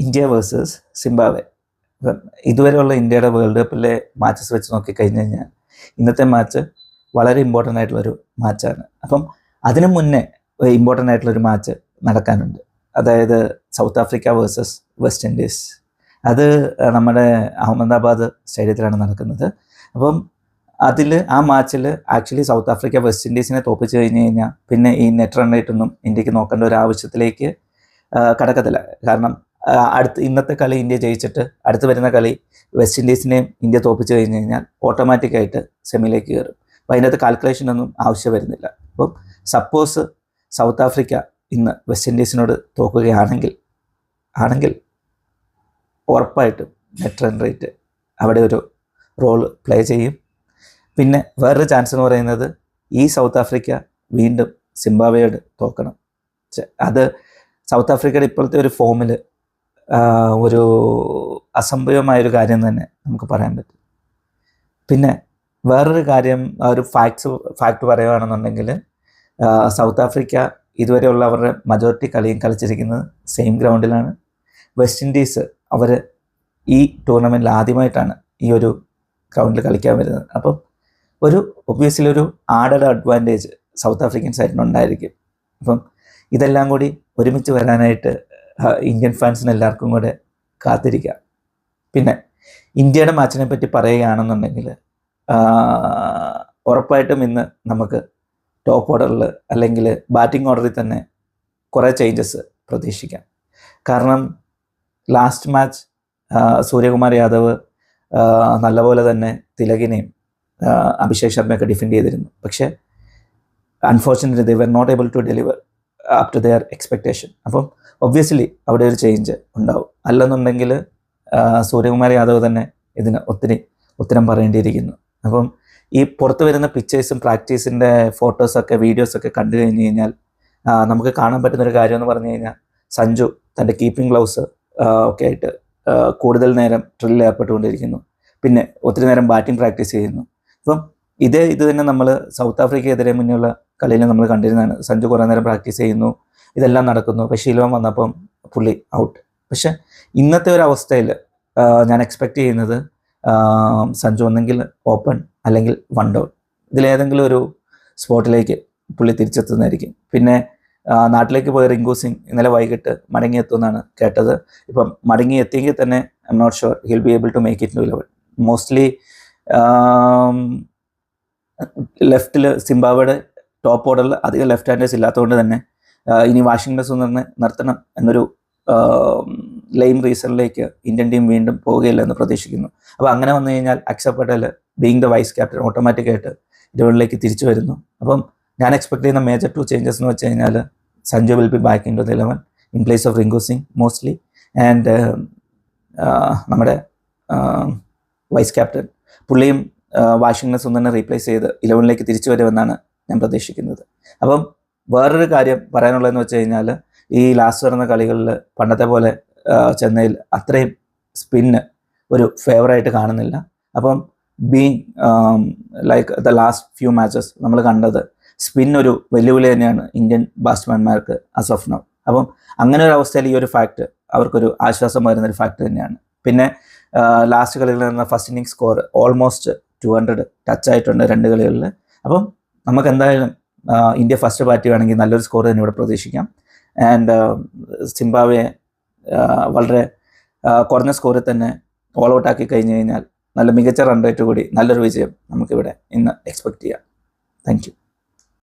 India versus Zimbabwe. ഇതുവരെയുള്ള ഇന്ത്യയുടെ world കപ്പിലെ matches വെച്ച് നോക്കിക്കഴിഞ്ഞ് കഴിഞ്ഞാൽ ഇന്നത്തെ മാച്ച് വളരെ ഇമ്പോർട്ടൻ്റ് ആയിട്ടുള്ളൊരു മാച്ചാണ്. അപ്പം അതിനു മുന്നേ ഇമ്പോർട്ടൻ്റ് ആയിട്ടുള്ളൊരു മാച്ച് നടക്കാനുണ്ട്. അതായത് south Africa versus west Indies. അത് നമ്മുടെ അഹമ്മദാബാദ് സ്റ്റേഡിയത്തിലാണ് നടക്കുന്നത്. അപ്പം ആ മാച്ചിൽ ആക്ച്വലി സൗത്ത് ആഫ്രിക്ക വെസ്റ്റ് ഇൻഡീസിനെ തോപ്പിച്ച് കഴിഞ്ഞ് കഴിഞ്ഞാൽ പിന്നെ ഈ നെറ്റ് റൺ റേറ്റൊന്നും ഇന്ത്യക്ക് നോക്കേണ്ട ഒരു ആവശ്യത്തിലേക്ക് കടക്കത്തില്ല. കാരണം ഇന്നത്തെ കളി ഇന്ത്യ ജയിച്ചിട്ട് അടുത്ത് വരുന്ന കളി വെസ്റ്റ് ഇൻഡീസിനെയും ഇന്ത്യ തോപ്പിച്ച് കഴിഞ്ഞ് കഴിഞ്ഞാൽ ഓട്ടോമാറ്റിക്കായിട്ട് സെമിയിലേക്ക് കയറും. അപ്പോൾ അതിനകത്ത് കാൽക്കുലേഷനൊന്നും ആവശ്യം വരുന്നില്ല. അപ്പം സപ്പോസ് സൗത്ത് ആഫ്രിക്ക ഇന്ന് വെസ്റ്റ് ഇൻഡീസിനോട് തോക്കുകയാണെങ്കിൽ ഉറപ്പായിട്ടും നെറ്റ് റൺ റേറ്റ് അവിടെ ഒരു റോൾ പ്ലേ ചെയ്യും. പിന്നെ വേറൊരു ചാൻസ് എന്ന് പറയുന്നത് ഈ സൗത്ത് ആഫ്രിക്ക വീണ്ടും സിംബാബ്വെയോട് തോക്കണം. അത് സൗത്ത് ആഫ്രിക്കയുടെ ഇപ്പോഴത്തെ ഒരു ഫോമിൽ ഒരു അസംഭവ്യമായൊരു കാര്യം തന്നെ നമുക്ക് പറയാൻ പറ്റും. പിന്നെ വേറൊരു കാര്യം, ഒരു ഫാക്ട് പറയുകയാണെന്നുണ്ടെങ്കിൽ സൗത്ത് ആഫ്രിക്ക ഇതുവരെയുള്ള അവരുടെ മജോറിറ്റി കളിയും കളിച്ചിരിക്കുന്നത് സെയിം ഗ്രൗണ്ടിലാണ്. വെസ്റ്റ് ഇൻഡീസ് അവർ ഈ ടൂർണമെൻറ്റിൽ ആദ്യമായിട്ടാണ് ഈ ഒരു ഗ്രൗണ്ടിൽ കളിക്കാൻ വരുന്നത്. അപ്പം ഒബ്വിയസ്ലി ഒരു ആഡഡ് അഡ്വാൻറ്റേജ് സൗത്ത് ആഫ്രിക്കൻ സൈഡിനുണ്ടായിരിക്കും. അപ്പം ഇതെല്ലാം കൂടി ഒരുമിച്ച് വരാനായിട്ട് ഇന്ത്യൻ ഫാൻസിന് എല്ലാവർക്കും കൂടെ കാത്തിരിക്കാം. പിന്നെ ഇന്ത്യയുടെ മാച്ചിനെ പറ്റി പറയുകയാണെന്നുണ്ടെങ്കിൽ ഉറപ്പായിട്ടും ഇന്ന് നമുക്ക് ടോപ്പ് ഓർഡറിൽ അല്ലെങ്കിൽ ബാറ്റിംഗ് ഓർഡറിൽ തന്നെ കുറേ ചേഞ്ചസ് പ്രതീക്ഷിക്കാം. കാരണം ലാസ്റ്റ് മാച്ച് സൂര്യകുമാർ യാദവ് നല്ലപോലെ തന്നെ തിലകിനെയും അഭിഷേക് ശർമ്മയൊക്കെ ഡിഫെൻഡ് ചെയ്തിരുന്നു. പക്ഷേ unfortunately they were not able to deliver up to their expectation. അപ്പം ഒബ്വിയസ്ലി അവിടെ ഒരു ചേഞ്ച് ഉണ്ടാവും. അല്ലെന്നുണ്ടെങ്കിൽ സൂര്യകുമാർ യാദവ് തന്നെ ഇതിന് ഒത്തിരി ഉത്തരം പറയേണ്ടിയിരിക്കുന്നു. അപ്പം ഈ പുറത്ത് വരുന്ന പിക്ചേഴ്സും പ്രാക്ടീസിൻ്റെ ഫോട്ടോസൊക്കെ വീഡിയോസൊക്കെ കണ്ടു കഴിഞ്ഞ് കഴിഞ്ഞാൽ നമുക്ക് കാണാൻ പറ്റുന്നൊരു കാര്യം എന്ന് പറഞ്ഞു കഴിഞ്ഞാൽ സഞ്ജു തൻ്റെ കീപ്പിംഗ് ഗ്ലൗസ് ഒക്കെ ആയിട്ട് കൂടുതൽ നേരം ഡ്രില്ലിൽ ഏർപ്പെട്ടുകൊണ്ടിരിക്കുന്നു. പിന്നെ ഒത്തിരി നേരം ബാറ്റിംഗ് പ്രാക്ടീസ് ചെയ്യുന്നു. അപ്പം ഇത് തന്നെ നമ്മൾ സൗത്ത് ആഫ്രിക്കയ്ക്കെതിരെ മുന്നേയുള്ള കളിയിൽ നമ്മൾ കണ്ടിരുന്നതാണ്. സഞ്ജു കുറേ നേരം പ്രാക്ടീസ് ചെയ്യുന്നു, ഇതെല്ലാം നടക്കുന്നു. പക്ഷേ ശീലവൻ വന്നപ്പം പുള്ളി ഔട്ട്. പക്ഷേ ഇന്നത്തെ ഒരു അവസ്ഥയിൽ ഞാൻ എക്സ്പെക്റ്റ് ചെയ്യുന്നത് സഞ്ജു ഒന്നെങ്കിൽ ഓപ്പൺ അല്ലെങ്കിൽ വൺ ഡൗൺ, ഇതിലേതെങ്കിലും ഒരു സ്പോട്ടിലേക്ക് പുള്ളി തിരിച്ചെത്തുന്നതായിരിക്കും. പിന്നെ നാട്ടിലേക്ക് പോയ റിങ്കു സിംഗ് ഇന്നലെ വൈകിട്ട് മടങ്ങിയെത്തുമെന്നാണ് കേട്ടത്. ഇപ്പം മടങ്ങിയെത്തിയെങ്കിൽ തന്നെ I am not sure he'll be able to make it to 11. Mostly ലെഫ്റ്റിൽ സിംബാബ്വെയുടെ ടോപ്പ് ഓർഡറിൽ അധികം ലെഫ്റ്റ് ഹാൻഡേഴ്സ് ഇല്ലാത്തതുകൊണ്ട് തന്നെ ഇനി വാഷിംഗ്ടൺ സുന്ദറിനെ നിർത്തണം എന്നൊരു ലെയിം റീസണിലേക്ക് ഇന്ത്യൻ ടീം വീണ്ടും പോവുകയില്ല എന്ന് പ്രതീക്ഷിക്കുന്നു. അപ്പോൾ അങ്ങനെ വന്നു കഴിഞ്ഞാൽ Axar Patel being the vice captain ഓട്ടോമാറ്റിക്കായിട്ട് ഇലവനിലേക്ക് തിരിച്ചു വരുന്നു. അപ്പം ഞാൻ എക്സ്പെക്ട് ചെയ്യുന്ന മേജർ 2 ചേഞ്ചസ് എന്ന് വെച്ച് കഴിഞ്ഞാൽ Sanju will be back into the 11 in place of Rinku Singh mostly, and നമ്മുടെ വൈസ് ക്യാപ്റ്റൻ പുള്ളിയും വാഷിംഗ്ടൺ സുന്ദറിനെ റീപ്ലേസ് ചെയ്ത് 11ലേക്ക് തിരിച്ചു വരുമെന്നാണ് ഞാൻ പ്രതീക്ഷിക്കുന്നത്. അപ്പം വേറൊരു കാര്യം പറയാനുള്ളതെന്ന് വെച്ച് കഴിഞ്ഞാൽ ഈ ലാസ്റ്റ് നടന്ന കളികളിൽ പണ്ടത്തെ പോലെ ചെന്നൈയിൽ അത്രയും സ്പിന്ന് ഒരു ഫേവറായിട്ട് കാണുന്നില്ല. അപ്പം being like the last few matches നമ്മൾ കണ്ടത് സ്പിൻ ഒരു വെല്ലുവിളി തന്നെയാണ് ഇന്ത്യൻ ബാറ്റ്സ്മാൻമാർക്ക് ആസ് ഓഫ് നൗ. അപ്പം അങ്ങനെ ഒരു അവസ്ഥയിൽ ഈ ഒരു ഫാക്ട് അവർക്കൊരു ആശ്വാസം വരുന്നൊരു ഫാക്ട് തന്നെയാണ്. പിന്നെ ലാസ്റ്റ് കളികളിൽ നടന്ന first inning score almost 200 touch ആയിട്ടുണ്ട് 2 കളികളിൽ. അപ്പം നമുക്ക് എന്തായാലും ഇന്ത്യ ഫസ്റ്റ് ബാറ്റ് ചെയ്യുകയാണെങ്കിൽ നല്ലൊരു സ്കോർ തന്നെ ഇവിടെ പ്രതീക്ഷിക്കാം. ആൻഡ് സിംബാബ്വെ വളരെ കുറഞ്ഞ സ്കോറിൽ തന്നെ ഓൾ ഔട്ട് ആക്കി കഴിഞ്ഞ് കഴിഞ്ഞാൽ നല്ല മികച്ച റൺ റേറ്റ് കൂടി നല്ലൊരു വിജയം നമുക്കിവിടെ ഇന്ന് എക്സ്പെക്റ്റ് ചെയ്യാം. Thank you.